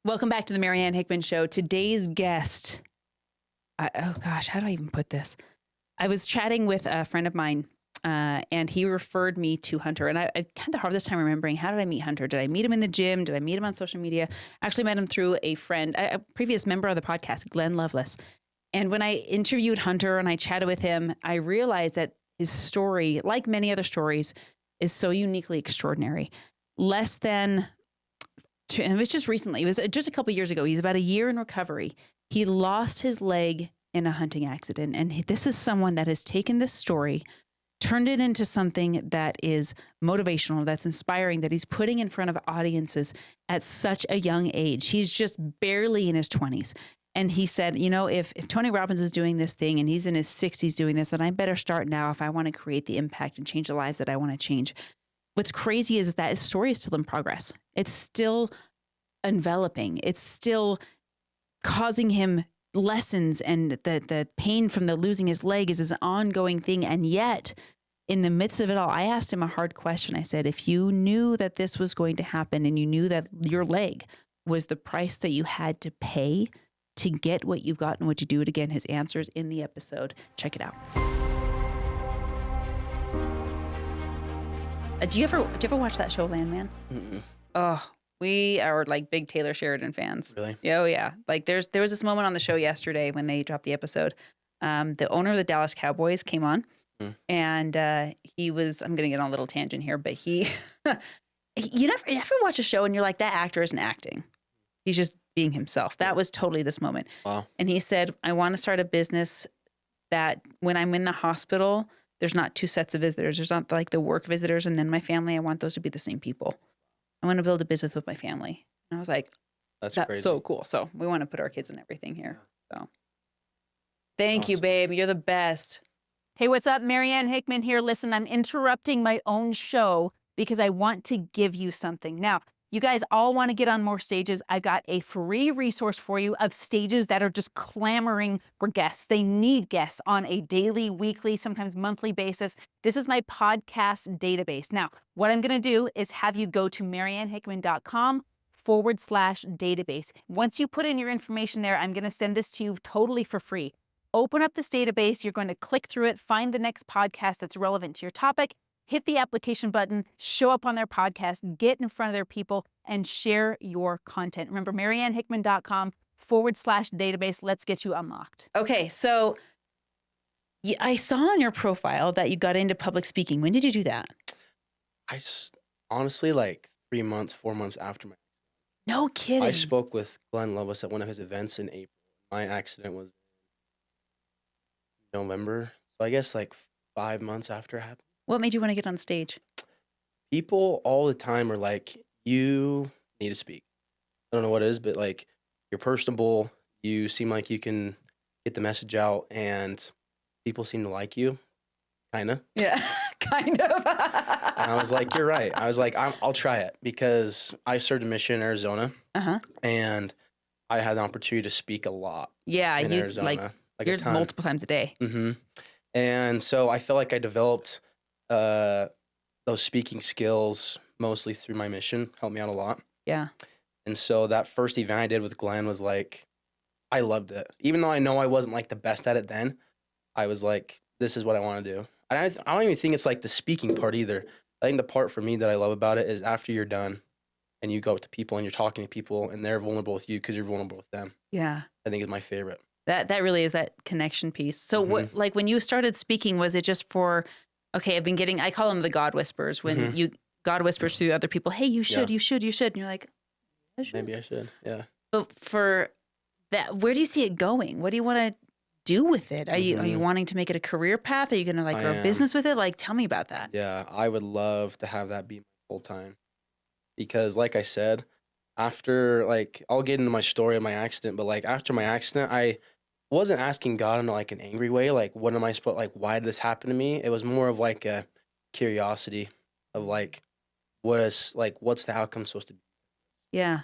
Welcome back to the Marianne Hickman Show. Today's guest, how do I even put this? I was chatting with a friend of mine, and he referred me to Hunter. And I had the hardest time remembering, how did I meet Hunter? Did I meet him in the gym? Did I meet him on social media? I actually met him through a friend, a previous member of the podcast, Glenn Lovelace. And when I interviewed Hunter and I chatted with him, I realized that his story, like many other stories, is so uniquely extraordinary. And it was just recently, it was just a couple of years ago. He's about a year in recovery. He lost his leg in a hunting accident. And this is someone that has taken this story, turned it into something that is motivational, that's inspiring, that he's putting in front of audiences at such a young age. He's just barely in his 20s. And he said, if Tony Robbins is doing this thing and he's in his 60s doing this, then I better start now if I want to create the impact and change the lives that I want to change. What's crazy is that his story is still in progress. It's still enveloping. It's still causing him lessons, and the pain from the losing his leg is an ongoing thing. And yet, in the midst of it all, I asked him a hard question. I said, if you knew that this was going to happen and you knew that your leg was the price that you had to pay to get what you've gotten, would you do it again? His answers in the episode. Check it out. Do you ever watch that show, Landman? Mm-mm. Oh, we are like big Taylor Sheridan fans. Really? Oh yeah. Like there was this moment on the show yesterday when they dropped the episode. The owner of the Dallas Cowboys came on, and he was. I'm going to get on a little tangent here, but you never watch a show and you're like, that actor isn't acting. He's just being himself. That was totally this moment. Wow. And he said, I want to start a business that when I'm in the hospital, there's not two sets of visitors. There's not like the work visitors and then my family. I want those to be the same people. I want to build a business with my family. And I was like, that's crazy. So cool. So we want to put our kids in everything here. So thank you, babe. You're the best. Hey, what's up? Marianne Hickman here. Listen, I'm interrupting my own show because I want to give you something. Now, you guys all want to get on more stages. I've got a free resource for you of stages that are just clamoring for guests. They need guests on a daily, weekly, sometimes monthly basis. This is my podcast database. Now, what I'm going to do is have you go to mariannehickman.com/database. Once you put in your information there, I'm going to send this to you totally for free. Open up this database. You're going to click through it, find the next podcast that's relevant to your topic, hit the application button, show up on their podcast, get in front of their people, and share your content. Remember, mariannehickman.com/database. Let's get you unlocked. Okay, so I saw on your profile that you got into public speaking. When did you do that? Honestly, like 3 months, 4 months after my accident. No kidding. I spoke with Glenn Lovelace at one of his events in April. My accident was in November. So I guess like 5 months after it happened. What made you want to get on stage? People all the time are like, you need to speak. I don't know what it is, but like you're personable. You seem like you can get the message out and people seem to like you. Kind of. Yeah, kind of. And I was like, you're right. I was like, I'll try it because I served a mission in Arizona and I had the opportunity to speak a lot. Yeah, in Arizona, like you're multiple times a day. Mm-hmm. And so I felt like I developed those speaking skills mostly through my mission. Helped me out a lot. Yeah. And so that first event I did with Glenn was like, I loved it. Even though I know I wasn't like the best at it then, I was like, this is what I want to do. I don't even think it's like the speaking part either. I think the part for me that I love about it is after you're done and you go up to people and you're talking to people and they're vulnerable with you because you're vulnerable with them. Yeah. I think is my favorite. That really is that connection piece. So what, like when you started speaking, was it just for, okay, I call them the God whispers, when God whispers to other people, hey, you should. And you're like, maybe I should. Yeah. But for that, where do you see it going? What do you want to do with it? Are you wanting to make it a career path? Are you going to grow a business with it? Like, tell me about that. Yeah, I would love to have that be my full time because like I said, after I'll get into my story of my accident, but like after my accident, I wasn't asking God in like an angry way. Like, what am I supposed, like, why did this happen to me? It was more of like a curiosity of like, what's the outcome supposed to be? Yeah.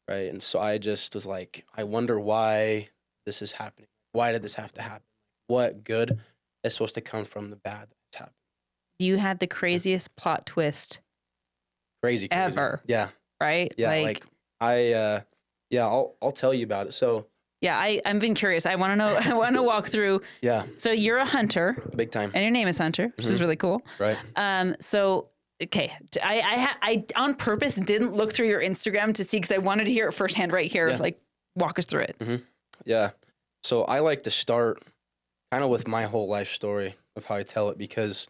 Right. And so I just was like, I wonder why this is happening. Why did this have to happen? What good is supposed to come from the bad that's happened? You had the craziest plot twist crazy ever. Yeah. Right? Yeah. Like I Yeah, I'll tell you about it. So Yeah, I'm being curious. I want to know. I want to walk through. yeah, So you're a hunter, big time. and your name is Hunter, which is really cool. Right. So okay, I on purpose didn't look through your Instagram to see because I wanted to hear it firsthand right here. Yeah. Like, walk us through it. Yeah. So I like to start kind of with my whole life story of how I tell it, because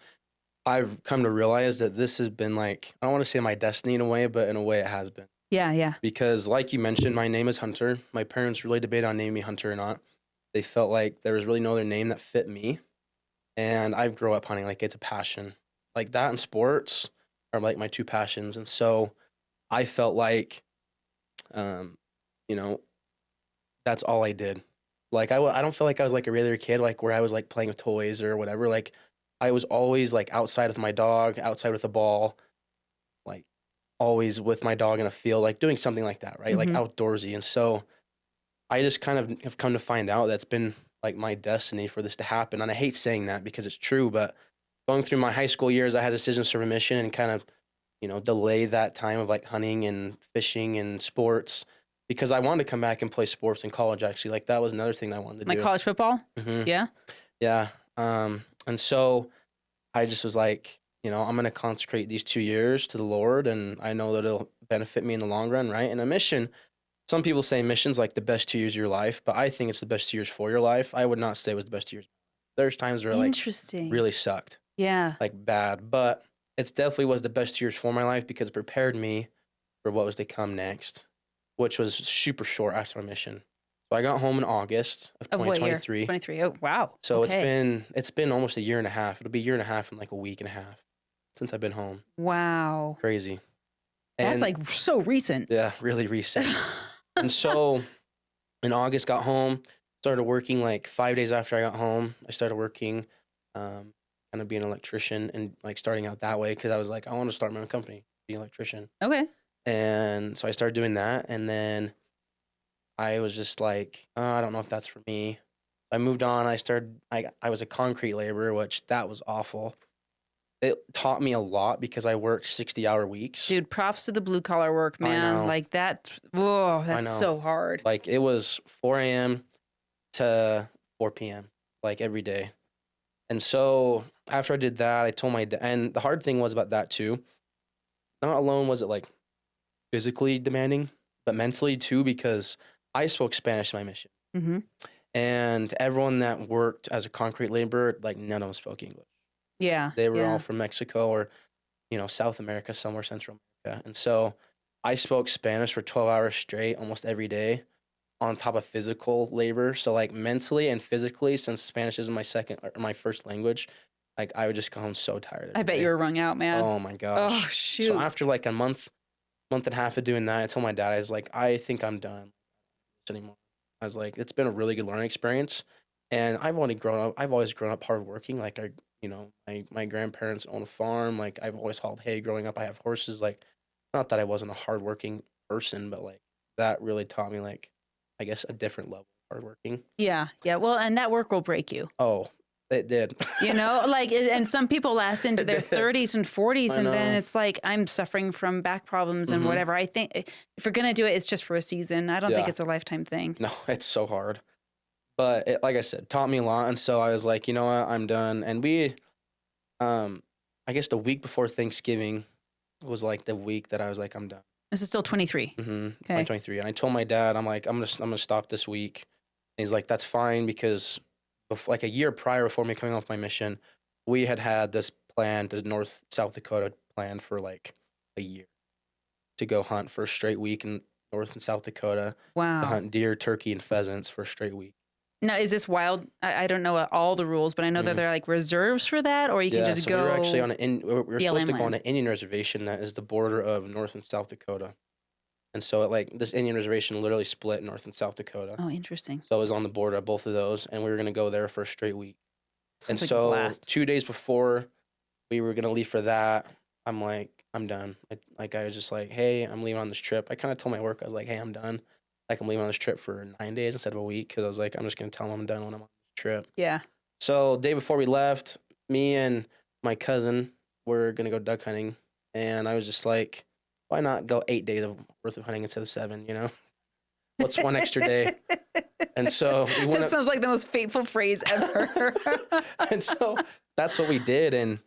I've come to realize that this has been like, I don't want to say my destiny in a way, but in a way it has been. Yeah, yeah. Because like you mentioned, my name is Hunter. My parents really debated on naming me Hunter or not. They felt like there was really no other name that fit me. And I've grown up hunting. Like, it's a passion. Like, that and sports are like my two passions. And so I felt like, you know, that's all I did. Like, I don't feel like I was like a regular kid, like where I was like playing with toys or whatever. Like, I was always like outside with my dog, outside with the ball, like always with my dog in a field, like doing something like that, right? Like outdoorsy. And so I just kind of have come to find out that's been like my destiny for this to happen. And I hate saying that because it's true, but going through my high school years, I had a decision to serve a mission and kind of, delay that time of like hunting and fishing and sports, because I wanted to come back and play sports in college. Actually, like, that was another thing I wanted to do. Like college football? Yeah. Yeah. And so I just was like, I'm going to consecrate these 2 years to the Lord, and I know that it'll benefit me in the long run, right? And a mission, some people say mission's like the best 2 years of your life, but I think it's the best 2 years for your life. I would not say it was the best 2 years. There's times where like really sucked. Yeah. Like bad, but it's definitely was the best 2 years for my life because it prepared me for what was to come next, which was super short after my mission. So I got home in August of 2023. 23. Oh, wow. So okay. it's been almost a year and a half. It'll be a year and a half in like a week and a half since I've been home. Wow. Crazy. That's like so recent. Yeah, really recent. And so in August, got home, started working like 5 days after I got home. I started working, kind of being an electrician and like starting out that way, because I was like, I want to start my own company, be an electrician. Okay. And so I started doing that. And then I was just like, oh, I don't know if that's for me. I moved on. I was a concrete laborer, which that was awful. It taught me a lot because I worked 60-hour weeks. Dude, props to the blue collar work, man. Like that's so hard. Like, it was 4 a.m. to 4 p.m. like every day. And so after I did that, I told my dad, and the hard thing was about that too, not alone was it like physically demanding, but mentally too, because I spoke Spanish in my mission. And everyone that worked as a concrete laborer, like, none of them spoke English. Yeah. They were all from Mexico or, South America, somewhere Central America. And so I spoke Spanish for 12 hours straight, almost every day, on top of physical labor. So like mentally and physically, since Spanish isn't my first language, like I would just come home so tired. I bet you were wrung out, man. Oh my gosh. Oh shoot. So after like a month and a half of doing that, I told my dad, I was like, I think I'm done anymore. I was like, it's been a really good learning experience. And I've always grown up hardworking. Like my grandparents own a farm. Like, I've always hauled hay growing up. I have horses. Like, not that I wasn't a hardworking person, but like that really taught me, like, I guess, a different level of hardworking. Yeah. Yeah. Well, and that work will break you. Oh, it did. Like, and some people last into their 30s and 40s, and then it's like, I'm suffering from back problems and whatever. I think if you're going to do it, it's just for a season. I don't think it's a lifetime thing. No, it's so hard. But it, like I said, taught me a lot. And so I was like, you know what, I'm done. And we, I guess the week before Thanksgiving was like the week that I was like, I'm done. This is still 23. Okay. 2023. And I told my dad, I'm like, I'm gonna stop this week. And he's like, that's fine, because like a year prior, before me coming off my mission, we had this plan, the North South Dakota plan, for like a year to go hunt for a straight week in North and South Dakota. Wow. To hunt deer, turkey, and pheasants for a straight week. Now, is this wild? I don't know all the rules, but I know that there are like reserves for that, or you can just go. We were actually we were supposed to go on an Indian reservation that is the border of North and South Dakota. And so this Indian reservation literally split North and South Dakota. Oh, interesting. So it was on the border of both of those, and we were going to go there for a straight week. Sounds and like a so blast. 2 days before we were going to leave for that, I'm like, I'm done. I was just like, hey, I'm leaving on this trip. I kind of told my work, I was like, hey, I'm done. Like, I'm leaving on this trip for 9 days instead of a week, because I was like, I'm just going to tell them I'm done when I'm on this trip. Yeah. So day before we left, me and my cousin were going to go duck hunting, and I was just like, why not go 8 days worth of hunting instead of 7, What's one extra day? And so we went That sounds like the most fateful phrase ever. and so that's what we did. And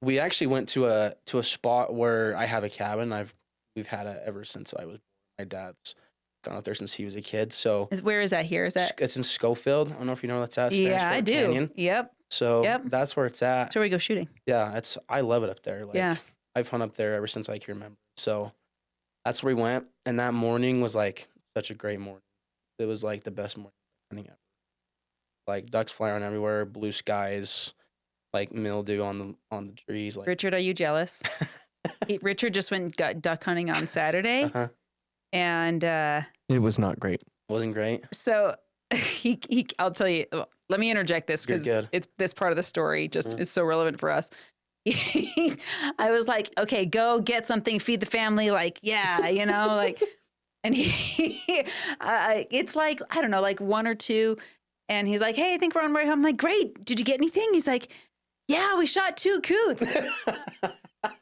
we actually went to a spot where I have a cabin. We've had it ever since I was born. My dad's gone out there since he was a kid. So Where is that here? Is that? it's in Schofield. I don't know if you know where that's at. Yeah, I do. Canyon. Yep. So that's where it's at. That's where we go shooting. Yeah, I love it up there. Like, yeah. I've hunted up there ever since I can remember. So that's where we went. And that morning was like such a great morning. It was like the best morning hunting ever. Like ducks flying everywhere, blue skies, like mildew on the trees. Like Richard, are you jealous? Richard just went duck hunting on Saturday, and it was not great. Wasn't great. So I'll tell you. Let me interject this because it's this part of the story just is so relevant for us. I was like, okay, go get something, feed the family. Like, yeah, like, and it's like, I don't know, like 1 or 2. And he's like, hey, I think we're on our way home. I'm like, great. Did you get anything? He's like, yeah, we shot 2 coots.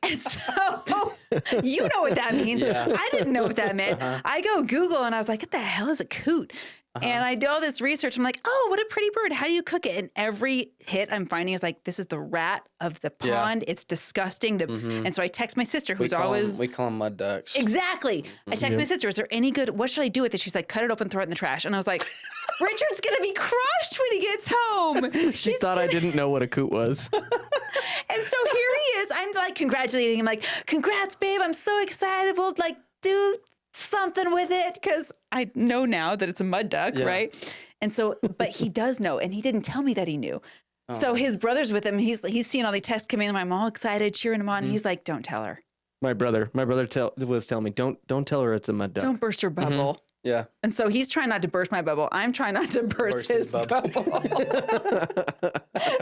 And so you know what that means. Yeah. I didn't know what that meant. I go Google and I was like, what the hell is a coot? And I do all this research. I'm like, oh, what a pretty bird. How do you cook it? And every hit I'm finding is like, this is the rat of the pond. It's disgusting. And so I text my sister, who's we call them mud ducks. Exactly. I text my sister, is there any good, what should I do with it? She's like, cut it open, throw it in the trash. And I was like, Richard's going to be crushed when he gets home. She thought I didn't know what a coot was. And so here he is. I'm like congratulating him, like, congrats, babe. I'm so excited. We'll like do something with it because I know now that it's a mud duck, right? And so, but he does know, and he didn't tell me that he knew. So his brother's with him. He's seeing all the texts come in, and I'm all excited, cheering him on. And he's like, "Don't tell her." My brother was telling me, "Don't tell her it's a mud duck. Don't burst her bubble." Yeah. And so he's trying not to burst my bubble. I'm trying not to burst his bubble.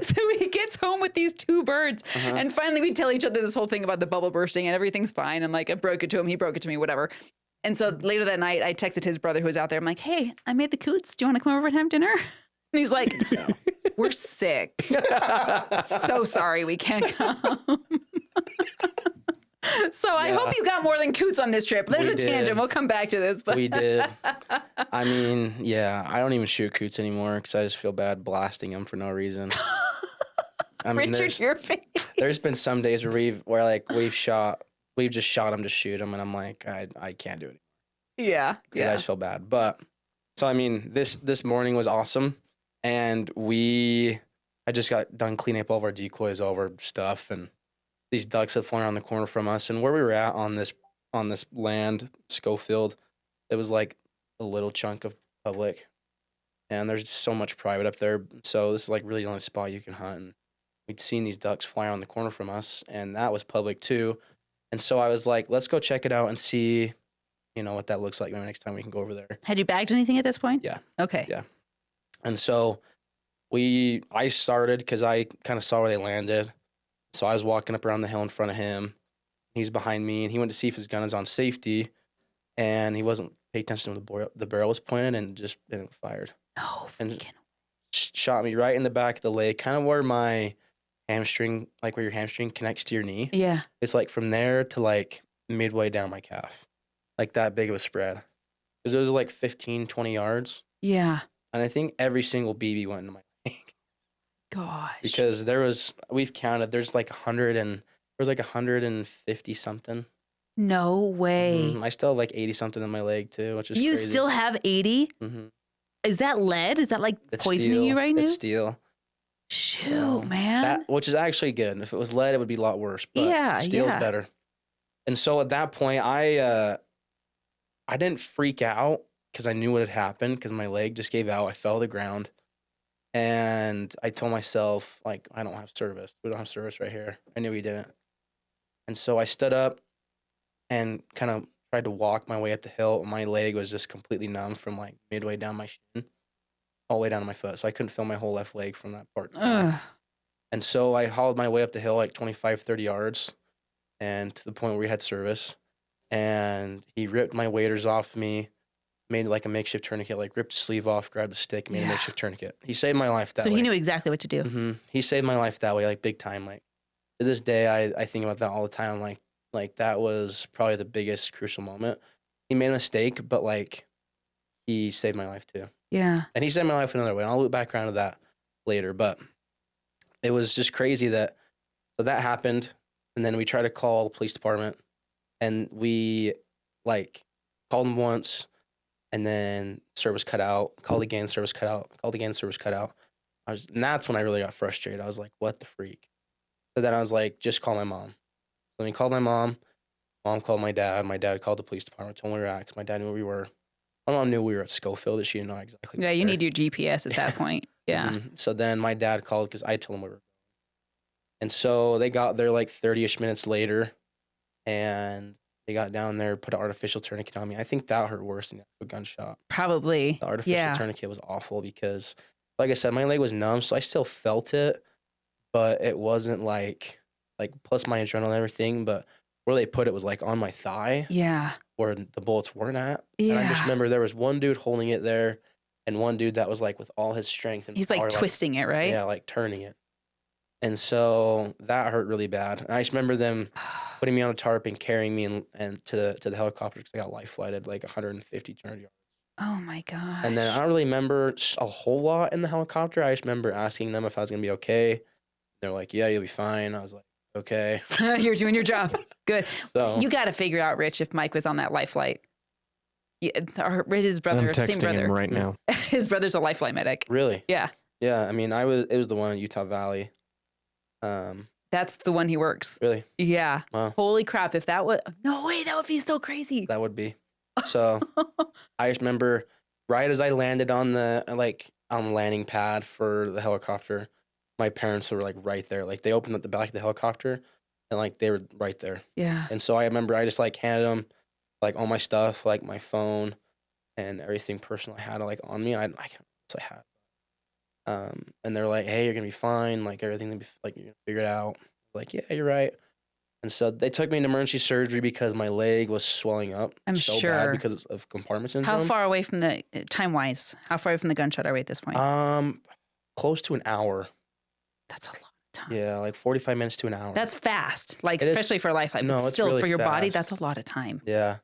So he gets home with these 2 birds. And finally we tell each other this whole thing about the bubble bursting and everything's fine. I'm like, I broke it to him. He broke it to me, whatever. And so later that night, I texted his brother who was out there. I'm like, hey, I made the coots. Do you want to come over and have dinner? And he's like, we're sick. So sorry, we can't come. So I hope you got more than coots on this trip. There's a tangent. We'll come back to this. But we did. I mean, yeah, I don't even shoot coots anymore because I just feel bad blasting them for no reason. I mean, Richard, your face. There's been some days where we've just shot them to shoot them, and I'm like, I can't do it. Yeah. I just feel bad. But so I mean, this morning was awesome, and I just got done cleaning up all of our decoys, all of our stuff, and these ducks had flown around the corner from us. And where we were at on this land, Schofield, it was like a little chunk of public, and there's just so much private up there. So this is like really the only spot you can hunt. And we'd seen these ducks fly around the corner from us, and that was public too. And so I was like, let's go check it out and see, what that looks like. Maybe next time we can go over there. Had you bagged anything at this point? Yeah. Okay. Yeah. And so I started because I kind of saw where they landed. So I was walking up around the hill in front of him. He's behind me, and he went to see if his gun is on safety, and he wasn't paying attention to the barrel was pointed and just fired. No, and shot me right in the back of the leg, kind of where my hamstring, like where your hamstring connects to your knee. Yeah. It's like from there to like midway down my calf, like that big of a spread. Because it was like 15, 20 yards. Yeah. And I think every single BB went into my leg. Gosh. Because we've counted, there's like 150 something. No way. I still have like 80 something in my leg too, which is You crazy. still have 80? Is that lead? Is that like It's poisoning steel. you right now? It's steel. Shoot, So, man. which is actually good. If it was lead, it would be a lot worse. But steel's better. And so at that point, I didn't freak out because I knew what had happened because my leg just gave out. I fell to the ground. And I told myself, like, I don't have service. We don't have service right here. I knew he didn't. And so I stood up and kind of tried to walk my way up the hill. My leg was just completely numb from like midway down my shin all the way down to my foot. So I couldn't feel my whole left leg from that part. And so I hauled my way up the hill like 25, 30 yards and to the point where we had service. And he ripped my waders off me, made like a makeshift tourniquet, like ripped the sleeve off, grabbed the stick, made a makeshift tourniquet. He saved my life that way. So he knew exactly what to do. He saved my life that way, like big time. Like to this day, I think about that all the time. Like that was probably the biggest crucial moment. He made a mistake, but like he saved my life too. Yeah. And he saved my life another way. And I'll loop back around to that later. But it was just crazy that happened. And then we tried to call the police department, and we like called them once, and then service cut out, called again, service cut out, called again, service cut out. And that's when I really got frustrated. I was like, what the freak? So then I was like, just call my mom. So we called my mom. Mom called my dad. My dad called the police department, told me where we were at, 'cause my dad knew where we were. My mom knew we were at Schofield, but she didn't know exactly. Yeah, you need your GPS at that point. Yeah. Mm-hmm. So then my dad called because I told him we were. And so they got there like 30-ish minutes later, and they got down there, put an artificial tourniquet on me. I think that hurt worse than a gunshot. Probably. The artificial tourniquet was awful because, like I said, my leg was numb, so I still felt it, but it wasn't like plus my adrenaline and everything, but where they put it was like on my thigh. Yeah. Where the bullets weren't at. Yeah. And I just remember there was one dude holding it there, and one dude that was like with all his strength and he's power, like twisting it, right? Yeah, like turning it. And so that hurt really bad. And I just remember them putting me on a tarp and carrying me and to the helicopter because I got life flighted like 150, 200 yards. Oh my gosh. And then I don't really remember a whole lot in the helicopter. I just remember asking them if I was going to be okay. They're like, yeah, you'll be fine. I was like, okay. You're doing your job. Good. So, You got to figure out, Rich, if Mike was on that life flight. Yeah, his brother, I'm texting same brother. him right now. His brother's a life flight medic. really? Yeah. Yeah, I mean, it was the one in Utah Valley. That's the one he works. Really? Yeah. Wow. Holy crap. If that was, no way, that would be so crazy. That would be. So I just remember right as I landed on the landing pad for the helicopter, my parents were like right there. Like they opened up the back of the helicopter and like they were right there. Yeah. And so I remember I just like handed them like all my stuff, like my phone and everything personal I had like on me. I can't remember what I had. And they're like, hey, you're gonna be fine. Like everything, like you're gonna figure it out. Like, yeah, you're right. And so they took me into emergency surgery because my leg was swelling up. I'm so sure. bad because of compartment syndrome. How far away from the time wise? How far away from the gunshot are we at this point? Close to an hour. That's a lot of time. Yeah, like 45 minutes to an hour. That's fast. Like, It is- especially for a life flight. No, But it's still, really for your body, fast. that's a lot of time. Yeah.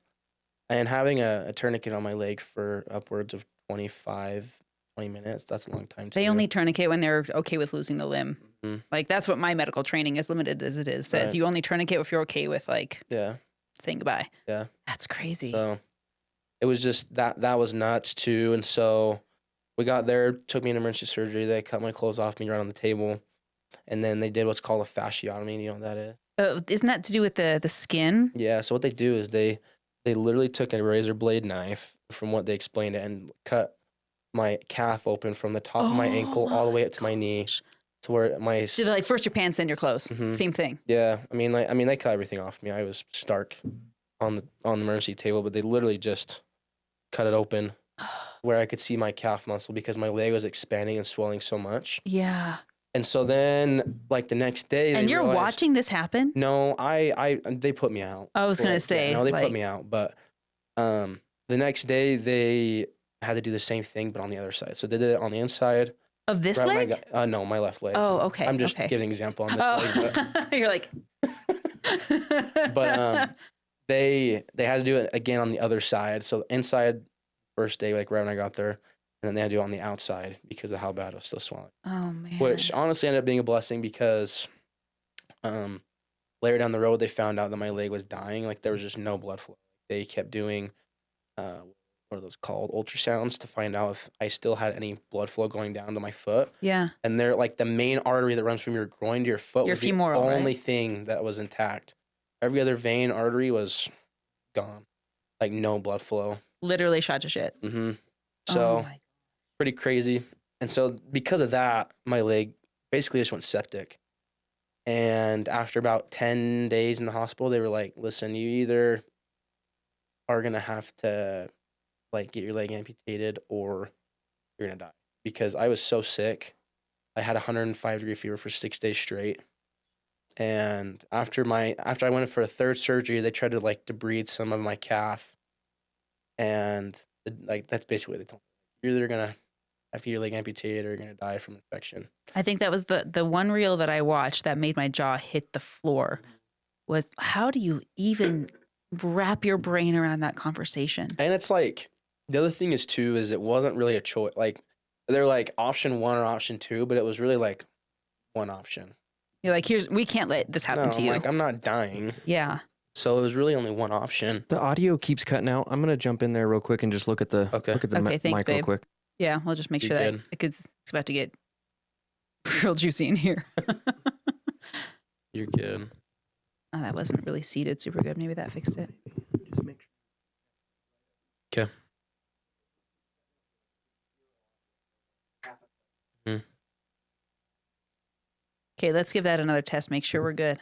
And having a tourniquet on my leg for upwards of 25, 20 minutes, that's a long time too. They only tourniquet when they're okay with losing the limb. Mhm. Like, that's what my medical training, as limited as it is, says. Right. You only tourniquet if you're okay with, like, Yeah. saying goodbye. Yeah. That's crazy. So it was just that was nuts too. And so we got there, took me into emergency surgery. They cut my clothes off me right on the table. And then they did what's called a fasciotomy. You know what that is? Isn't that to do with the skin? Yeah. So what they do is they literally took a razor blade knife, from what they explained it, and cut my calf open from the top of my ankle all the way up to my knee, to where my So, like, first your pants, then your clothes. Mhm. Same thing. yeah. I mean, they cut everything off me. I was stark on the emergency table, but they literally just cut it open where I could see my calf muscle because my leg was expanding and swelling so much. Yeah. And so then, like the next day, And they you're realized- watching this happen? No, they put me out. I was going to say. no, they like, put me out. But the next day they had to do the same thing, but on the other side. So they did it on the inside. Of this right when I leg? no, my left leg. Oh, okay. I'm just okay. giving an example on this leg. Oh, you're like. But they had to do it again on the other side. So inside first day, like right when I got there, and then they had to do it on the outside because of how bad it was still swelling. Oh, man. Which honestly ended up being a blessing because later down the road they found out that my leg was dying. Like there was just no blood flow. They kept doing what are those called, ultrasounds, to find out if I still had any blood flow going down to my foot. Yeah. And they're like the main artery that runs from your groin to your foot Your was femoral, the right? only thing that was intact. Every other vein artery was gone, like no blood flow. Literally shot to shit. Mm-hmm. Oh, So my. pretty crazy. And so because of that, my leg basically just went septic. And after about 10 days in the hospital, they were like, listen, you either are going to have to like get your leg amputated or you're going to die. Because I was so sick. I had 105-degree fever for 6 days straight. And after I went for a third surgery, they tried to like debride some of my calf. And like that's basically what they told me. You're either going to have to get your leg amputated or you're going to die from infection. I think that was the one reel that I watched that made my jaw hit the floor. Was how do you even wrap your brain around that conversation? And it's like, The other thing is too, is it wasn't really a choice. Like they're like option 1 or option 2, but it was really like one option. You're like, we can't let this happen to I'm you. like, I'm not dying. Yeah. So it was really only one option. The audio keeps cutting out. I'm gonna jump in there real quick and just look at the Okay. Okay, thanks, mic real babe. quick. Yeah, we'll just make You sure that good? because it's about to get real juicy in here. You're good. Oh, that wasn't really seated super good. Maybe that fixed it. Just make sure. Okay. Okay, let's give that another test. Make sure we're good.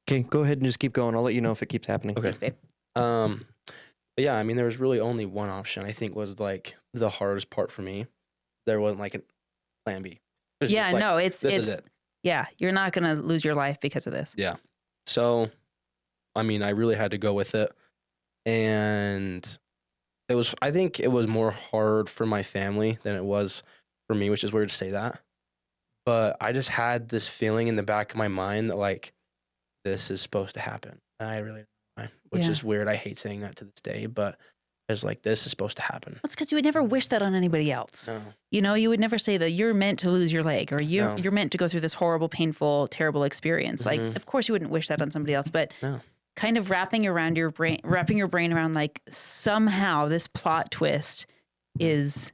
Okay, go ahead and just keep going. I'll let you know if it keeps happening. Okay. Thanks, babe. But yeah, I mean, there was really only one option. I think was like the hardest part for me. There wasn't like a plan B. It was Yeah, just like, no, this is it. Yeah, you're not gonna lose your life because of this. Yeah. So, I mean, I really had to go with it, and it was. I think it was more hard for my family than it was for me, which is weird to say that. But I just had this feeling in the back of my mind that like this is supposed to happen. And I really, which Yeah. is weird. I hate saying that to this day, but it's like this is supposed to happen. That's because you would never wish that on anybody else. No. You know, you would never say that you're meant to lose your leg or No. you're meant to go through this horrible, painful, terrible experience. Like, Mhm. of course, you wouldn't wish that on somebody else, but No. kind of wrapping your brain around like somehow this plot twist is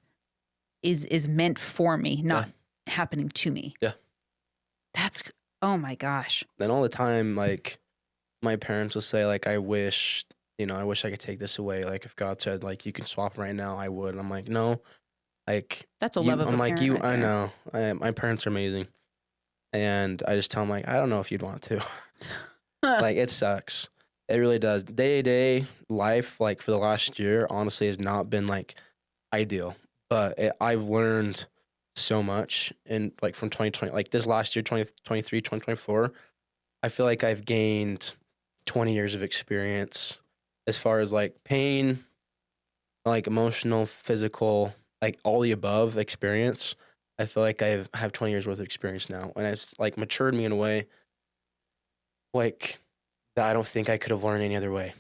meant for me, not happening to me. Yeah. That's oh my gosh. Then all the time, like my parents will say, like, I wish I could take this away. Like if God said, like, you can swap right now, I would. And I'm like, no, like That's a love of I'm a like parent right I there. know. My parents are amazing, and I just tell them like, I don't know if you'd want to. Like it sucks. It really does. Day to day life, like for the last year, honestly, has not been like ideal. But I've learned so much in like from 2020, like this last year, 2023, 2024. I feel like I've gained 20 years of experience as far as like pain, like emotional, physical, like all the above experience. I feel like I have 20 years worth of experience now, and it's like matured me in a way like that I don't think I could have learned any other way.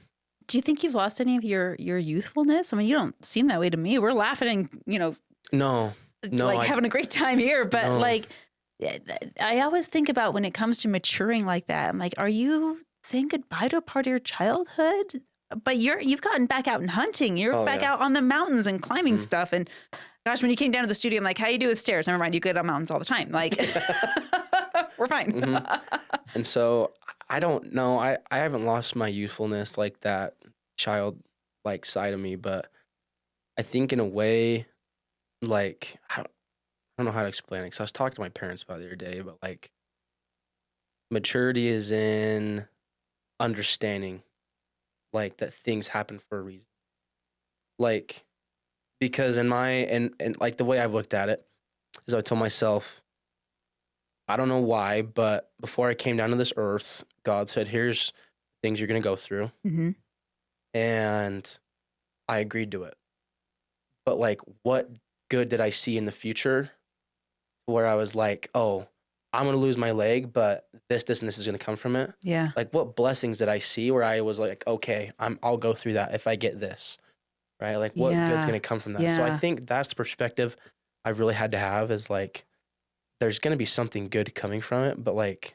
Do you think you've lost any of your youthfulness? I mean, you don't seem that way to me. We're laughing and, No, like having a great time here, but No. like I always think about when it comes to maturing like that. I'm like, are you saying goodbye to a part of your childhood? But you've gotten back out and hunting. You're Oh, back yeah. out on the mountains and climbing stuff. And gosh, when you came down to the studio, I'm like, how you do with stairs? Never mind, you get on mountains all the time. Like we're fine. Mhm. And so I don't know. I haven't lost my youthfulness like that child like side of me, but I think in a way, like I don't know how to explain it. Because I was talking to my parents about it the other day, but like maturity is in understanding, like that things happen for a reason. Like because in my and like the way I've looked at it is I told myself, I don't know why, but before I came down to this earth, God said, here's things you're going to go through. hmm And I agreed to it. But like, what good did I see in the future where I was like, oh, I'm going to lose my leg, but this, and this is going to come from it? Yeah. Like, what blessings did I see where I was like, okay, I'll go through that if I get this, right? Like, what good's going to come from that? So I Yeah. think that's the perspective I've really had to have is like, there's going to be something good coming from it, but like,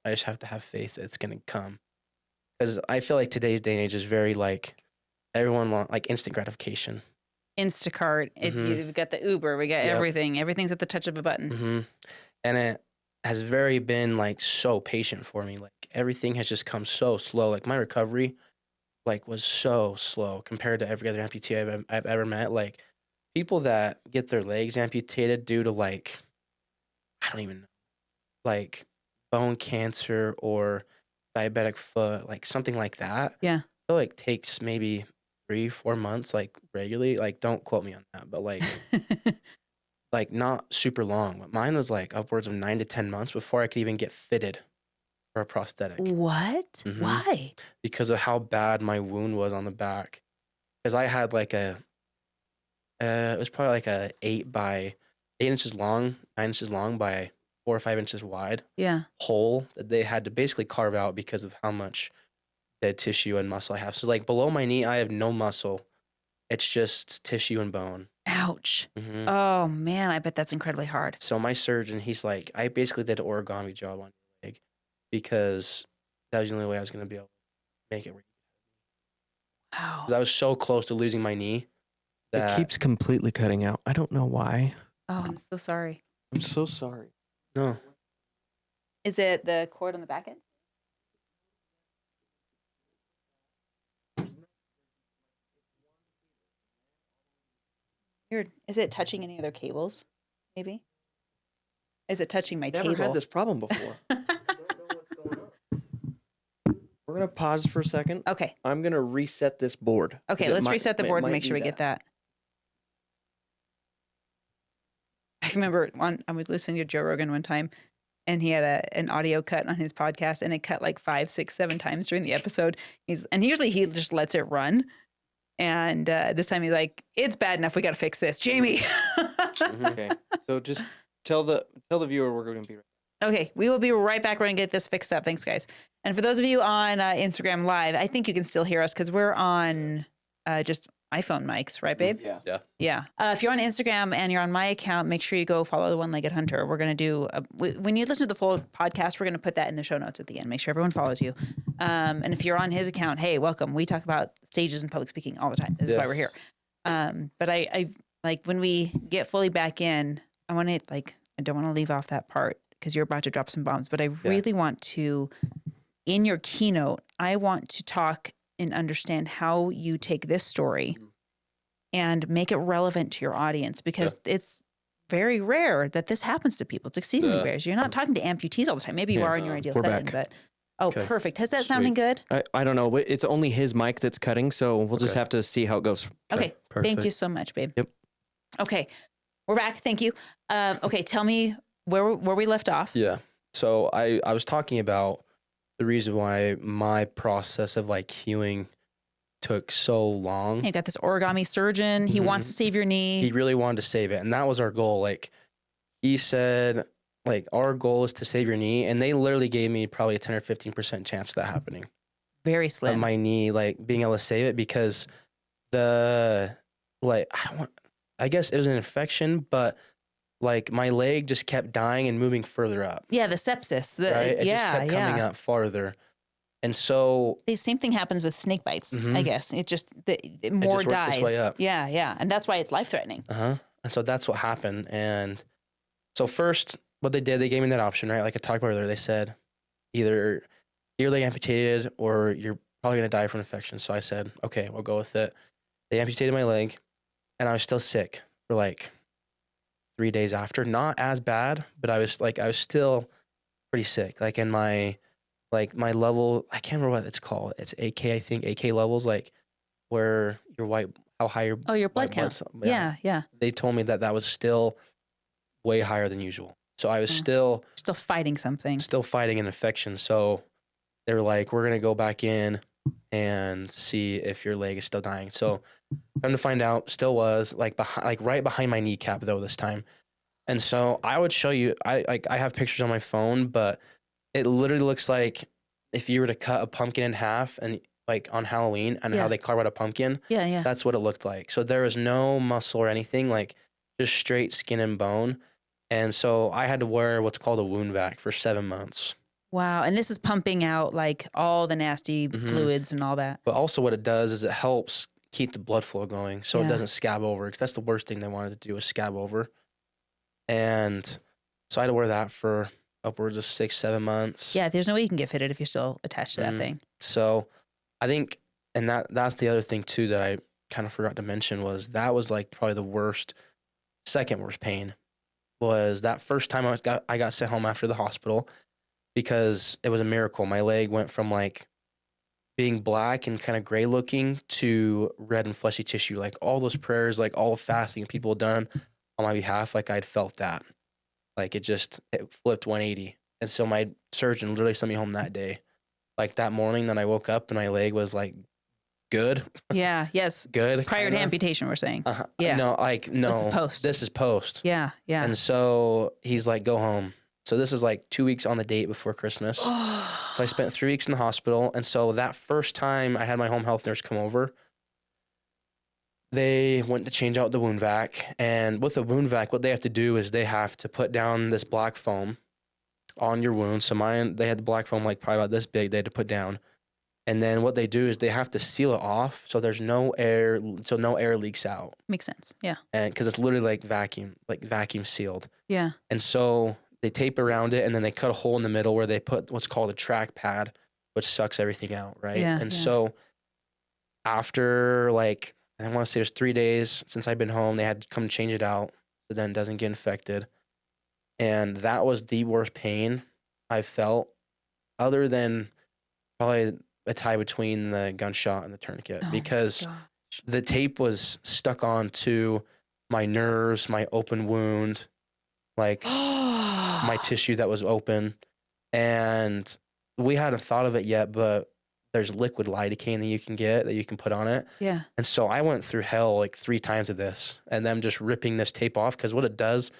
I just have to have faith that it's going to come. Because I feel like today's day and age is very like, everyone want like instant gratification. Instacart. We've got the Uber. We got Yep. everything. Everything's at the touch of a button. Mm-hmm. And it has very been like so patient for me. Like everything has just come so slow. Like my recovery like was so slow compared to every other amputee I've ever met. Like people that get their legs amputated due to like, I don't even know, like bone cancer or diabetic foot, like something like that. Yeah. It like takes maybe 3-4 months, like regularly. Like don't quote me on that, but like like not super long. But mine was like upwards of 9 to 10 months before I could even get fitted for a prosthetic What? Mhm. Why? because of how bad my wound was on the back. Because I had like it was probably like a 8 inches long, 9 inches long by 4 or 5 inches wide Yeah. hole that they had to basically carve out because of how much dead tissue and muscle I have. So like below my knee, I have no muscle. It's just tissue and bone. Ouch. Mm-hmm. Oh man, I bet that's incredibly hard. So my surgeon, he's like, I basically did an origami job on your leg because that was the only way I was going to be able to make it. Wow. Because I was so close to losing my knee that It keeps completely cutting out. I don't know why. Oh, I'm so sorry. I'm so sorry. no. Is it the cord on the back end? Weird. Is it touching any other cables? Maybe. Is it touching my Never table? had this problem before. We're gonna pause for a second. Okay. I'm gonna reset this board. Okay. Let's reset the board and make sure we get that. I remember I was listening to Joe Rogan one time, and he had an audio cut on his podcast, and it cut like 5, 6, 7 times during the episode. And usually he just lets it run. And this time he's like, "It's bad enough. We got to fix this, Jamie." Okay. So just tell the viewer we're going to be right. Okay, we will be right back. We're going to get this fixed up. Thanks, guys. And for those of you on Instagram Live, I think you can still hear us because we're on just iPhone mics, right, babe? Yeah. Yeah. If you're on Instagram and you're on my account, make sure you go follow the One-Legged Hunter. We're going to do, when you listen to the full podcast, we're going to put that in the show notes at the end. Make sure everyone follows you. And if you're on his account, hey, welcome. We talk about stages and public speaking all the time. This is why we're here. But I like when we get fully back in, I want to I don't want to leave off that part because you're about to drop some bombs, but I really want to, in your keynote, I want to talk and understand how you take this story and make it relevant to your audience because it's very rare that this happens to people. It's exceedingly rare. You're not talking to amputees all the time. Maybe you are in your ideal setting, but perfect. Is that sounding good? I don't know. It's only his mic that's cutting, so we'll just have to see how it goes. Okay. Perfect. Thank you so much, babe. Yep. Okay. We're back. Thank you. Okay. Tell me where we left off. Yeah. So I was talking about the reason why my process of like healing took so long. You got this origami surgeon. He wants to save your knee. He really wanted to save it. And that was our goal. Like he said, like our goal is to save your knee. And they literally gave me probably a 10 or 15% chance of that happening. Very slim. Of my knee, like being able to save it because I guess it was an infection, but like my leg just kept dying and moving further up. Yeah, the sepsis. Right? It just kept coming up farther. And so the same thing happens with snake bites, I guess. It just more just works dies. its way up. Yeah. And that's why it's life-threatening. And so that's what happened. And so first what they did, they gave me that option, right? Like I talked about earlier, they said either your leg amputated or you're probably going to die from infection. So I said, okay, we'll go with it. They amputated my leg and I was still sick for like 3 days after. Not as bad, but I was still pretty sick. Like in my level, I can't remember what it's called. It's AK, I think, AK levels, like where how high your blood count. Yeah. They told me that was still way higher than usual. So I was still fighting something. Still fighting an infection. So they were like, we're going to go back in and see if your leg is still dying. So come to find out, still was right behind my kneecap though this time. And so I would show you, I have pictures on my phone, but it literally looks like if you were to cut a pumpkin in half and like on Halloween and how they carve out a pumpkin. Yeah. That's what it looked like. So there was no muscle or anything, like just straight skin and bone. And so I had to wear what's called a wound vac for 7 months. Wow. And this is pumping out like all the nasty fluids and all that. But also what it does is it helps keep the blood flow going so it doesn't scab over. Because that's the worst thing they wanted to do is scab over. And so I had to wear that for upwards of 6-7 months. Yeah, there's no way you can get fitted if you're still attached to that thing. So I think, and that's the other thing too that I kind of forgot to mention was that was like probably the second worst pain was that first time I got sent home after the hospital because it was a miracle. My leg went from like being black and kind of gray looking to red and fleshy tissue. Like all those prayers, like all the fasting people had done on my behalf, like I'd felt that. Like it flipped 180. And so my surgeon literally sent me home that day. Like that morning that I woke up and my leg was like good. Yeah. Yes. Good. Prior to amputation, we're saying. Yeah. No. This is post. Yeah. And so he's like, go home. So this is like 2 weeks on the date before Christmas. So So I spent 3 weeks in the hospital. And so that first time I had my home health nurse come over, they went to change out the wound vac. And with the wound vac, what they have to do is they have to put down this black foam on your wound. So mine, they had the black foam like probably about this big, they had to put down. And then what they do is they have to seal it off so there's no air, so no air leaks out. Makes sense. Yeah. And because it's literally like vacuum sealed. Yeah. And so they tape around it and then they cut a hole in the middle where they put what's called a track pad, which sucks everything out, right? Yeah, And yeah. so after like, I want to say it was 3 days since I've been home, they had to come change it out so then it doesn't get infected. And that was the worst pain I felt, other than probably a tie between the gunshot and the tourniquet, because the tape was stuck onto my nerves, my open wound, like my tissue that was open. And we hadn't thought of it yet, but there's liquid lidocaine that you can get that you can put on it. Yeah. And so I went through hell like 3 times of this and them just ripping this tape off, because what it does,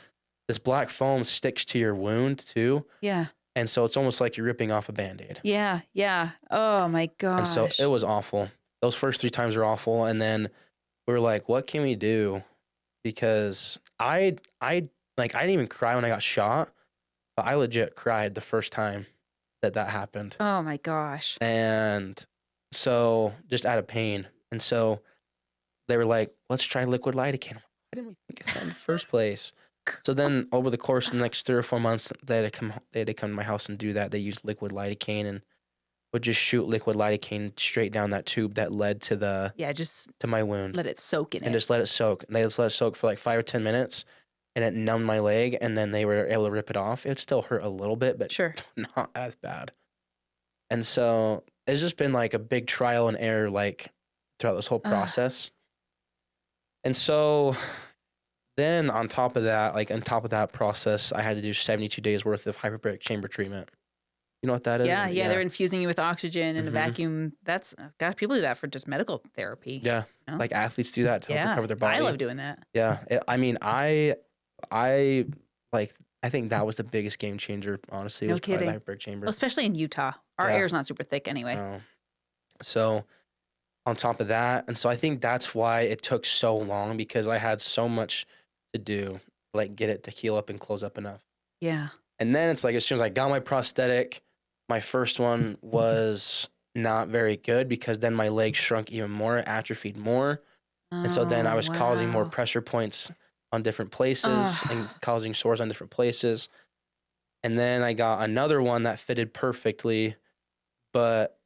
this black foam sticks to your wound too. Yeah. And so it's almost like you're ripping off a Band-Aid. Yeah. Yeah. Oh my gosh. And so it was awful. Those first 3 times were awful. And then we were like, what can we do? Because I didn't even cry when I got shot, but I legit cried the first time that happened. Oh my gosh. And so just out of pain. And so they were like, let's try liquid lidocaine. Why didn't we think of that in the first place? So then over the course of the next 3 or 4 months, they had to come to my house and do that. They used liquid lidocaine and would just shoot liquid lidocaine straight down that tube that led to to my wound. Let it soak in and it. just let it soak. And they just let it soak for like 5 or 10 minutes, and it numbed my leg. And then they were able to rip it off. It still hurt a little bit, but Sure. not as bad. And so it's just been like a big trial and error, like throughout this whole process. And so then on top of that process, I had to do 72 days worth of hyperbaric chamber treatment. You know what that is? Yeah. They're infusing you with oxygen and a vacuum. That's, gosh, people do that for just medical therapy. Yeah. You know? Like athletes do that to help recover their body. I love doing that. Yeah. I think that was the biggest game changer, honestly. No was probably kidding. the hyperbaric chamber. Well, especially in Utah. Our air is not super thick anyway. So on top of that, and so I think that's why it took so long, because I had so much to do, like get it to heal up and close up enough. Yeah. And then it's like, as soon as I got my prosthetic, my first one was not very good, because then my leg shrunk even more, atrophied more. And so then I was causing more pressure points on different places and causing sores on different places. And then I got another one that fitted perfectly, but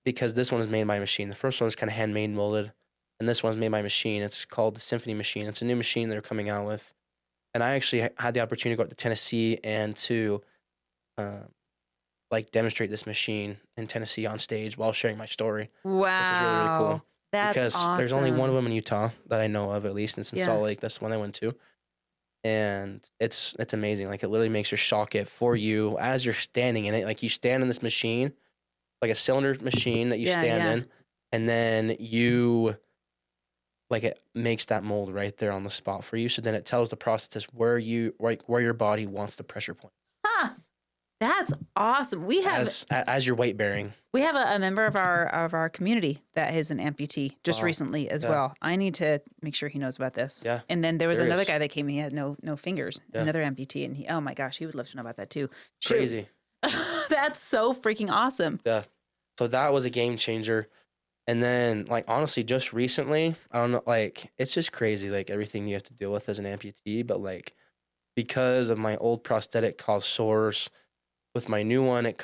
because this one is made by machine. The first one was kind of handmade molded, and this one's made by machine. It's called the Symphony machine. It's a new machine they're coming out with. And I actually had the opportunity to go up to Tennessee and to demonstrate this machine in Tennessee on stage while sharing my story. Wow. Which is really, really cool. That's because awesome. there's only one of them in Utah that I know of, at least. And it's in Salt Lake. That's the one I went to. And it's amazing. Like, it literally makes your shock it for you as you're standing in it. Like, you stand in this machine, like a cylinder machine that you stand in, and then it makes that mold right there on the spot for you. So then it tells the process where your body wants the pressure point. Huh. That's awesome. We have as your weight bearing. We have a member of our community that is an amputee just recently as well. I need to make sure he knows about this. Yeah. And then there was another guy that came. He had no fingers. Yeah. Another amputee, and oh my gosh, he would love to know about that too. Crazy. That's so freaking awesome. Yeah. So that was a game changer. And then, like, honestly, just recently, I don't know, like, it's just crazy, like, everything you have to deal with as an amputee. But, like, because of my old prosthetic caused sores, with my new one, it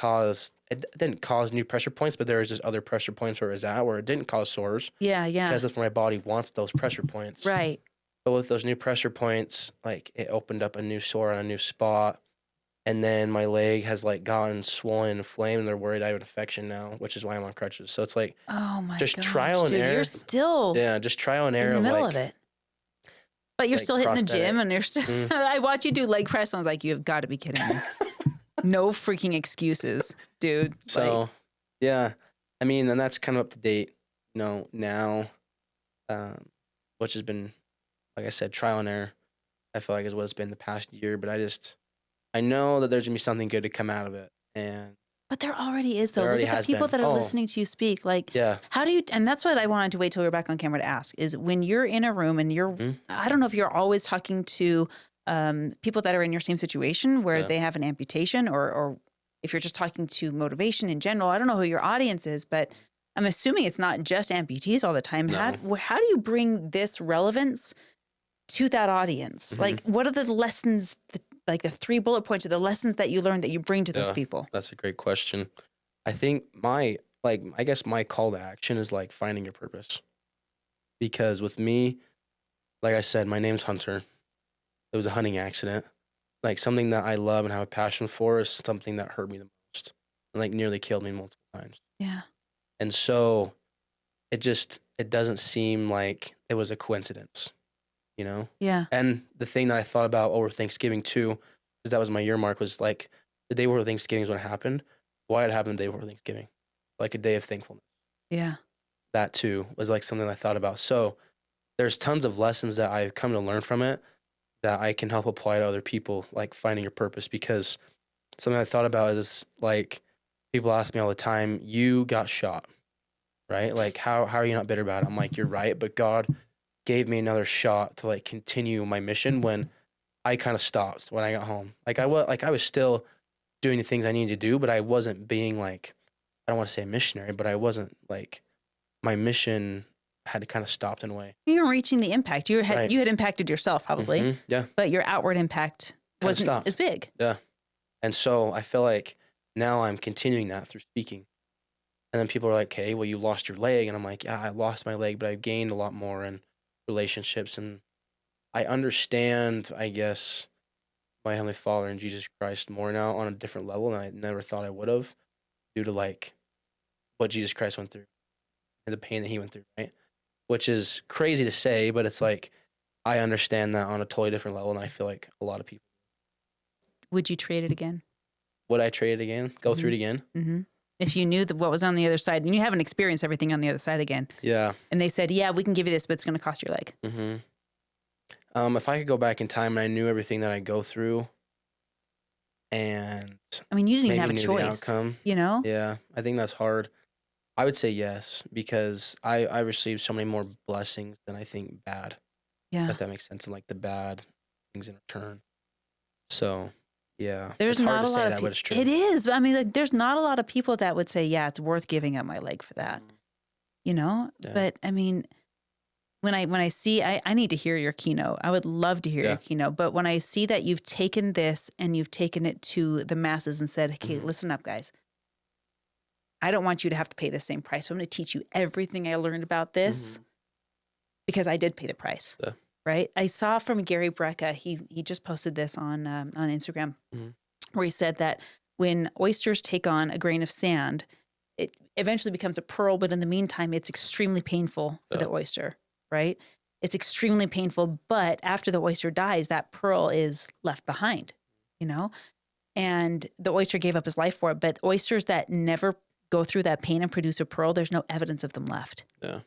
didn't cause new pressure points, but there was just other pressure points where it was at where it didn't cause sores. Yeah. Because that's where my body wants those pressure points. Right. But with those new pressure points, like, it opened up a new sore on a new spot. And then my leg has, like, gotten swollen and inflamed, and they're worried I have an infection now, which is why I'm on crutches. So it's like, oh my just gosh, trial and error. You're still just trial and error in the middle like, of it. But you're like still hitting the prosthetic. gym, and you're still. I watch you do leg press, and I was like, you've got to be kidding me. No freaking excuses, dude. So, yeah. I mean, and that's kind of up to date, now, which has been, like I said, trial and error, I feel like is what it's been the past year. But I know that there's going to be something good to come out of it. And But there already is, though. There Look already at the has people been. that are Oh. listening to you speak. Like, Yeah. how do you, and that's what I wanted to wait till we were back on camera to ask, is when you're in a room and you're, Mhm. I don't know if you're always talking to people that are in your same situation where Yeah. they have an amputation, or if you're just talking to motivation in general. I don't know who your audience is, but I'm assuming it's not just amputees all the time. No. How do you bring this relevance to that audience? Mhm. Like, what are the lessons, like the 3 bullet points of the lessons that you learned that you bring to those Yeah. people? That's a great question. I think I guess my call to action is like finding your purpose. Because with me, like I said, my name's Hunter. It was a hunting accident. Like something that I love and have a passion for is something that hurt me the most and like nearly killed me multiple times. Yeah. And so it doesn't seem like it was a coincidence, you know? Yeah. And the thing that I thought about over Thanksgiving too, because that was my year mark, was like the day before Thanksgiving is when it happened. Why it happened the day before Thanksgiving? Like a day of thankfulness. Yeah. That too was like something I thought about. So there's tons of lessons that I've come to learn from it that I can help apply to other people, like finding your purpose. Because something I thought about is like people ask me all the time, you got shot, right? Like how are you not bitter about it? I'm like, you're right, but God gave me another shot to like continue my mission when I kind of stopped when I got home. Like I was still doing the things I needed to do, but I wasn't being like, I don't want to say a missionary, but I wasn't like, my mission had kind of stopped in a way. You were reaching the impact. Right. You had impacted yourself probably, Mhm. Yeah. but your outward impact Kinda wasn't stopped. as big. Yeah. And so I feel like now I'm continuing that through speaking. And then people are like, okay, well, you lost your leg. And I'm like, yeah, I lost my leg, but I've gained a lot more in relationships. And I understand, I guess, my Heavenly Father and Jesus Christ more now on a different level than I never thought I would have, due to like what Jesus Christ went through and the pain that he went through, right? Which is crazy to say, but it's like I understand that on a totally different level, and I feel like a lot of people. Would you trade it again? Would I trade it again? Go through it again? Mm-hmm. If you knew what was on the other side, and you haven't experienced everything on the other side again, Yeah. and they said, yeah, we can give you this, but it's going to cost your leg. Mm-hmm. If I could go back in time and I knew everything that I go through, and I mean, you didn't even maybe have a knew the choice, outcome, you know? yeah, I think that's hard. I would say yes, because I received so many more blessings than I think bad. Yeah. If that makes sense, and like the bad things in return. So, yeah, There's it's hard not to a say lot that, of but it's people. true. It is. I mean, like, there's not a lot of people that would say, yeah, it's worth giving up my leg for that, you know? Yeah. But I mean, when I see, I need to hear your keynote. I would love to hear Yeah. your keynote. But when I see that you've taken this and you've taken it to the masses and said, okay, listen up, guys. I don't want you to have to pay the same price. So I'm going to teach you everything I learned about this because I did pay the price. Yeah. Right. I saw from Gary Brecka, he just posted this on Instagram where he said that when oysters take on a grain of sand, it eventually becomes a pearl. But in the meantime, it's extremely painful for the oyster. Right. It's extremely painful. But after the oyster dies, that pearl is left behind, you know, and the oyster gave up his life for it. But oysters that never go through that pain and produce a pearl, there's no evidence of them left. Yeah.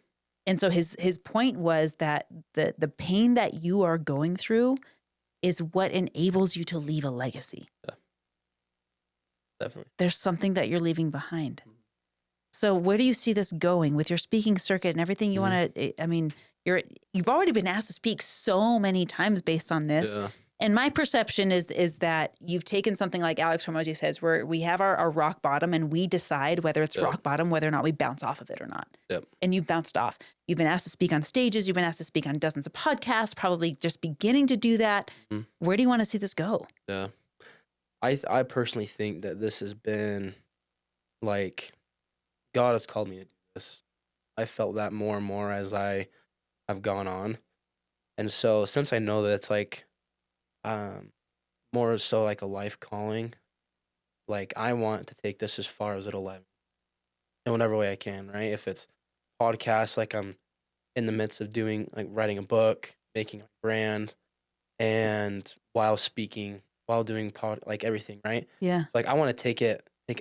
And so his point was that the pain that you are going through is what enables you to leave a legacy. Yeah. Definitely. There's something that you're leaving behind. So where do you see this going with your speaking circuit and everything you want to, I mean, you've already been asked to speak so many times based on this. Yeah. And my perception is that you've taken something like Alex Hormozy says, where we have our rock bottom and we decide whether it's rock bottom, whether or not we bounce off of it or not. Yep. And you've bounced off. You've been asked to speak on stages. You've been asked to speak on dozens of podcasts, probably just beginning to do that. Where do you want to see this go? Yeah. I personally think that this has been like, God has called me to do this. I felt that more and more as I have gone on. And so since I know that it's like, more so like a life calling, like I want to take this as far as it'll let me in whatever way I can, right? If it's podcasts, like I'm in the midst of doing, like writing a book, making a brand, and while speaking, while doing like everything, right? Yeah. Like I want to take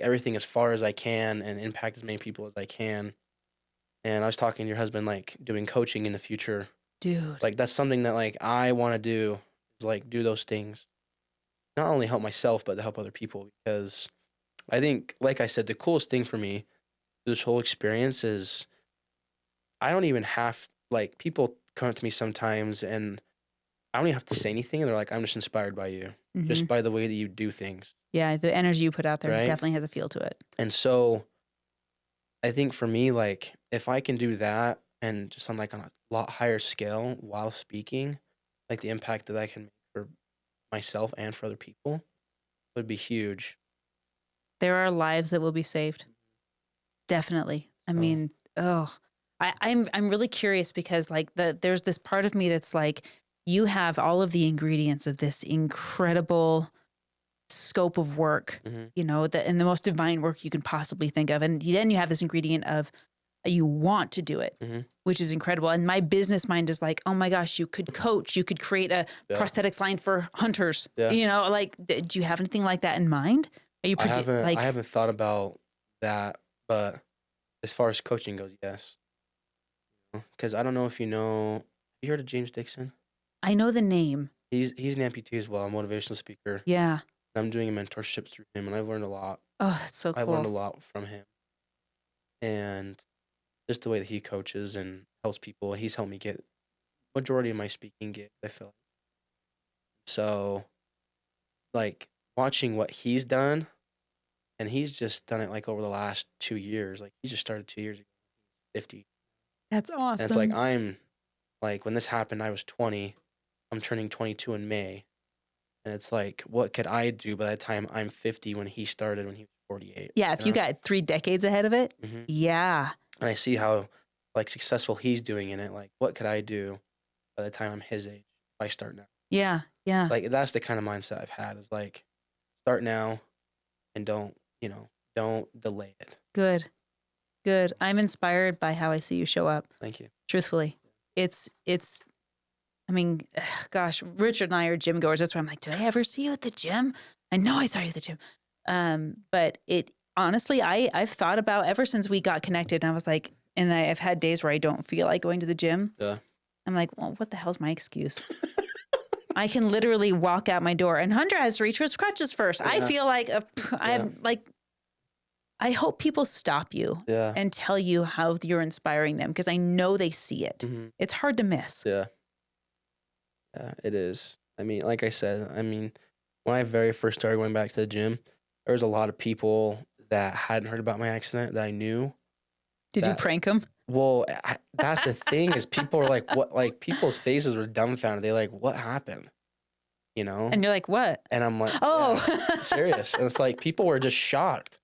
everything as far as I can and impact as many people as I can. And I was talking to your husband, like doing coaching in the future. Dude. Like that's something that like I want to do, is like do those things. Not only help myself, but to help other people, because I think, like I said, the coolest thing for me, this whole experience is I don't even have, like, people come up to me sometimes and I don't even have to say anything. And they're like, I'm just inspired by you, just by the way that you do things. Yeah, the energy you put out there Right? definitely has a feel to it. And so I think for me, like, if I can do that and just on like on a lot higher scale while speaking, like the impact that I can make for myself and for other people would be huge. There are lives that will be saved. Definitely. I mean, I'm really curious because like there's this part of me that's like, you have all of the ingredients of this incredible scope of work, you know, and the most divine work you can possibly think of. And then you have this ingredient of you want to do it, which is incredible. And my business mind is like, oh my gosh, you could coach, you could create a prosthetics line for hunters. You know, like, do you have anything like that in mind? Are you I haven't thought about that, but as far as coaching goes, yes. Because I don't know if you know, have you heard of James Dixon? I know the name. He's an amputee as well, a motivational speaker. Yeah. I'm doing a mentorship through him, and I've learned a lot. Oh, that's so cool. I've learned a lot from him. And just the way that he coaches and helps people, he's helped me get majority of my speaking gigs, I feel like. So, like, watching what he's done, and he's just done it, like, over the last 2 years. Like, he just started 2 years ago. 50. That's awesome. And it's like, like, when this happened, I was 20. I'm turning 22 in May. And it's like, what could I do by the time I'm 50 when he started when he was 48? Yeah, if you got 3 decades ahead of it, yeah. And I see how, like, successful he's doing in it. Like, what could I do by the time I'm his age if I start now? Yeah, yeah. Like, that's the kind of mindset I've had is, like, start now and don't delay it. Good. I'm inspired by how I see you show up. Thank you. Truthfully. It's I mean, gosh, Richard and I are gym goers. That's why I'm like, did I ever see you at the gym? I know I saw you at the gym. But it honestly, I've thought about ever since we got connected, and I was like, and I've had days where I don't feel like going to the gym. Yeah. I'm like, well, what the hell's my excuse? I can literally walk out my door, and Hunter has to reach for his crutches first. Yeah. I feel like I hope people stop you and tell you how you're inspiring them because I know they see it. It's hard to miss. Yeah. Yeah, it is. I mean, like I said, when I very first started going back to the gym, there was a lot of people that hadn't heard about my accident that I knew. Did you prank them? Well, that's the thing is people were like, what? Like people's faces were dumbfounded. They like, what happened? You know? And you're like, what? And I'm like, oh, yeah, serious. And it's like people were just shocked.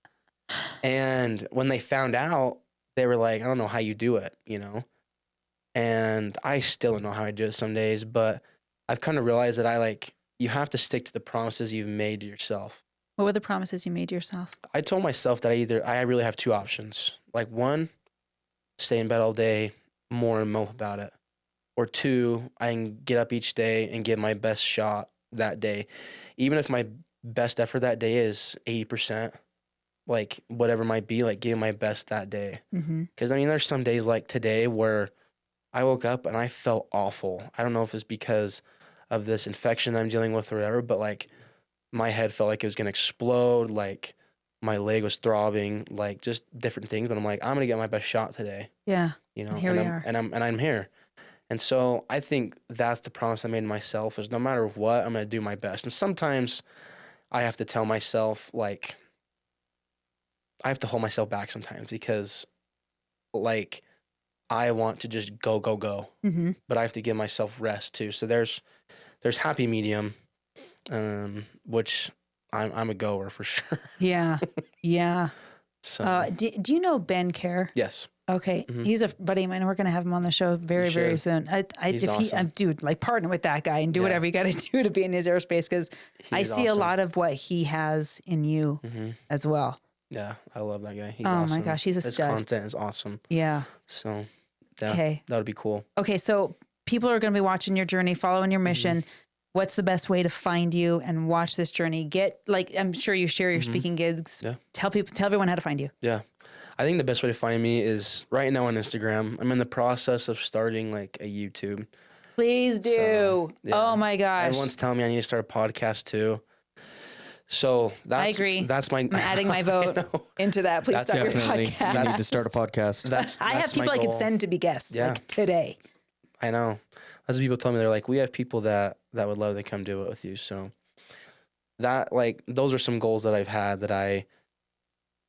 And when they found out, they were like, I don't know how you do it, you know? And I still don't know how I do it some days, but I've kind of realized that you have to stick to the promises you've made to yourself. What were the promises you made to yourself? I told myself that I really have 2 options. Like 1, stay in bed all day, more and mope about it. Or 2, I can get up each day and give my best shot that day. Even if my best effort that day is 80%, like whatever it might be, like give my best that day. Because there's some days like today where I woke up and I felt awful. I don't know if it's because of this infection I'm dealing with or whatever, but like my head felt like it was going to explode. Like my leg was throbbing, like just different things. But I'm like, I'm going to get my best shot today. Yeah. You know, and here we are. And I'm here. And so I think that's the promise I made to myself is no matter what, I'm going to do my best. And sometimes I have to tell myself, like, I have to hold myself back sometimes because like, I want to just go, but I have to give myself rest too. So there's happy medium, which I'm a goer for sure. Yeah. Yeah. So do you know Ben Kerr? Yes. Okay. He's a buddy of mine. We're going to have him on the show very, very soon. He's awesome. Dude, like partner with that guy and do whatever you got to do to be in his aerospace. Cause I see awesome. A lot of what he has in you as well. Yeah. I love that guy. He's awesome. My gosh. He's a stud. His content is awesome. Yeah. So that would be cool. Okay. So people are going to be watching your journey, following your mission. What's the best way to find you and watch this journey? I'm sure you share your speaking gigs. Yeah. Tell everyone how to find you. Yeah. I think the best way to find me is right now on Instagram. I'm in the process of starting like a YouTube. Please do. So, yeah. Oh my gosh. Everyone's telling me I need to start a podcast too. So I agree. That's my. I'm adding my vote into that. Please start your podcast. You need to start a podcast. I have people I could send to be guests like today. I know. That's what people tell me. They're like, we have people that would love to come do it with you. So that like those are some goals that I've had that I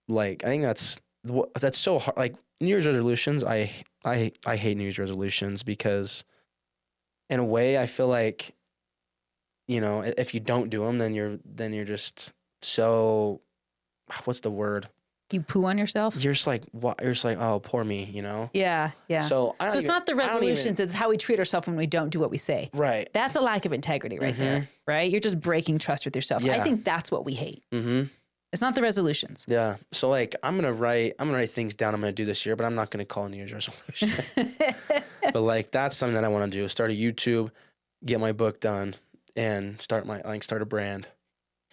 like. I think that's so hard. Like New Year's resolutions, I hate New Year's resolutions because in a way I feel like, you know, if you don't do them, then you're just so, what's the word? You poo on yourself? You're just like, what? You're just like, oh, poor me, you know? Yeah, yeah. So it's not the resolutions, it's how we treat ourselves when we don't do what we say. Right. That's a lack of integrity right there, right? You're just breaking trust with yourself. Yeah. I think that's what we hate. It's not the resolutions. Yeah. So like, I'm gonna write things down I'm gonna do this year, but I'm not gonna call a New Year's resolution. But like, that's something that I want to do. Start a YouTube, get my book done, and start a brand.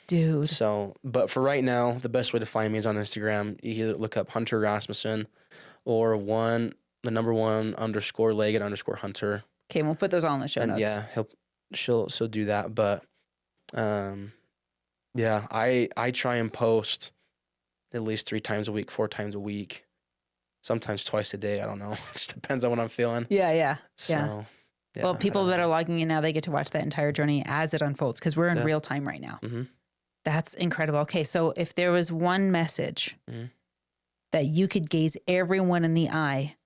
Dude. So, but for right now, the best way to find me is on Instagram. You either look up Hunter Rasmussen or the number 1 _ Leggett _ Hunter. Okay, we'll put those all in the show notes. Yeah, she'll do that. But yeah, I try and post at least 3 times a week, 4 times a week, sometimes twice a day. I don't know. It just depends on what I'm feeling. Yeah. So, yeah, well, people that are logging in now, they get to watch that entire journey as it unfolds because we're in real time right now. That's incredible. Okay, so if there was one message that you could gaze everyone in the eye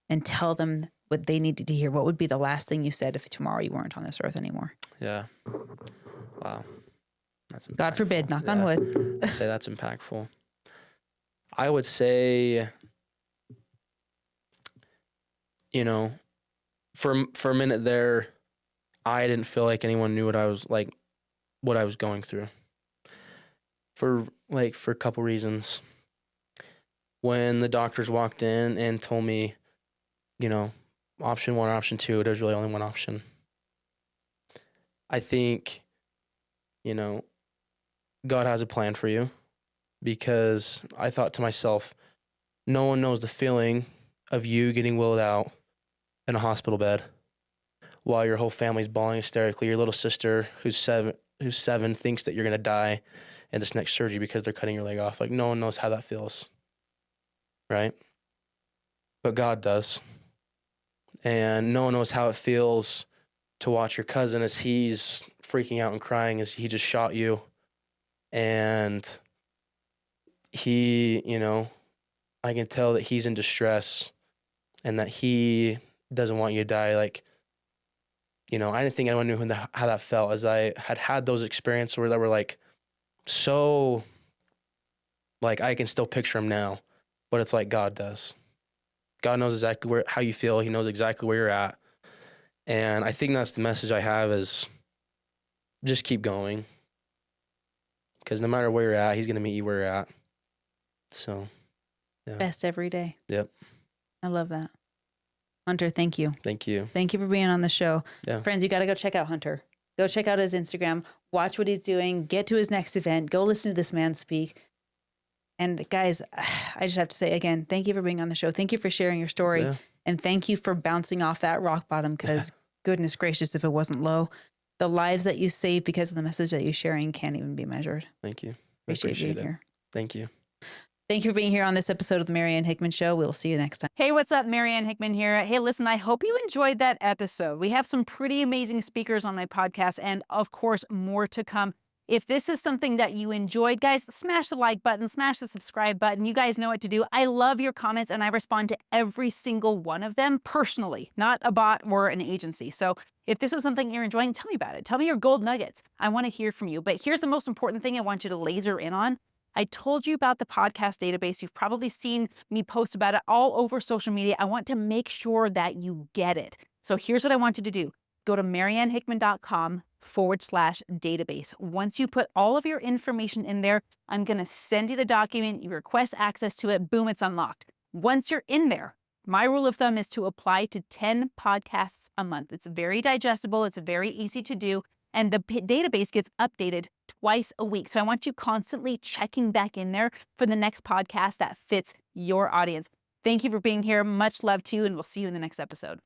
and tell them what they needed to hear, what would be the last thing you said if tomorrow you weren't on this earth anymore? Yeah. Wow. That's God forbid, knock on wood. I'd say that's impactful. I would say, you know, for a minute there, I didn't feel like anyone knew what I was going through. For a couple reasons. When the doctors walked in and told me, you know, option 1 or option 2, there's really only one option. I think, you know, God has a plan for you, because I thought to myself, no one knows the feeling of you getting willed out in a hospital bed while your whole family's bawling hysterically. Your little sister, who's 7, thinks that you're going to die in this next surgery because they're cutting your leg off. Like, no one knows how that feels, right? But God does. And no one knows how it feels to watch your cousin as he's freaking out and crying as he just shot you. And he, you know, I can tell that he's in distress and that he doesn't want you to die. Like, you know, I didn't think anyone knew how that felt, as I had those experiences where they were like, so, like, I can still picture him now, but it's like God does. God knows exactly how you feel. He knows exactly where you're at. And I think that's the message I have, is just keep going. Because no matter where you're at, he's going to meet you where you're at. So, yeah. Best every day. Yep. I love that. Hunter, thank you. Thank you. Thank you for being on the show. Yeah. Friends, you got to go check out Hunter. Go check out his Instagram. Watch what he's doing. Get to his next event. Go listen to this man speak. And guys, I just have to say again, thank you for being on the show. Thank you for sharing your story. Yeah. And thank you for bouncing off that rock bottom, because goodness gracious, if it wasn't low, the lives that you saved because of the message that you're sharing can't even be measured. Thank you. Appreciate you being here. Thank you. Thank you for being here on this episode of the Marianne Hickman Show. We'll see you next time. Hey, what's up? Marianne Hickman here. Hey, listen, I hope you enjoyed that episode. We have some pretty amazing speakers on my podcast, and of course, more to come. If this is something that you enjoyed, guys, smash the like button, smash the subscribe button. You guys know what to do. I love your comments, and I respond to every single one of them personally, not a bot or an agency. So if this is something you're enjoying, tell me about it. Tell me your gold nuggets. I want to hear from you. But here's the most important thing I want you to laser in on. I told you about the podcast database. You've probably seen me post about it all over social media. I want to make sure that you get it. So here's what I want you to do. Go to mariannehickman.com/database. Once you put all of your information in there, I'm going to send you the document. You request access to it. Boom, it's unlocked. Once you're in there, my rule of thumb is to apply to 10 podcasts a month. It's very digestible. It's very easy to do. And the database gets updated twice a week. So I want you constantly checking back in there for the next podcast that fits your audience. Thank you for being here. Much love to you, and we'll see you in the next episode.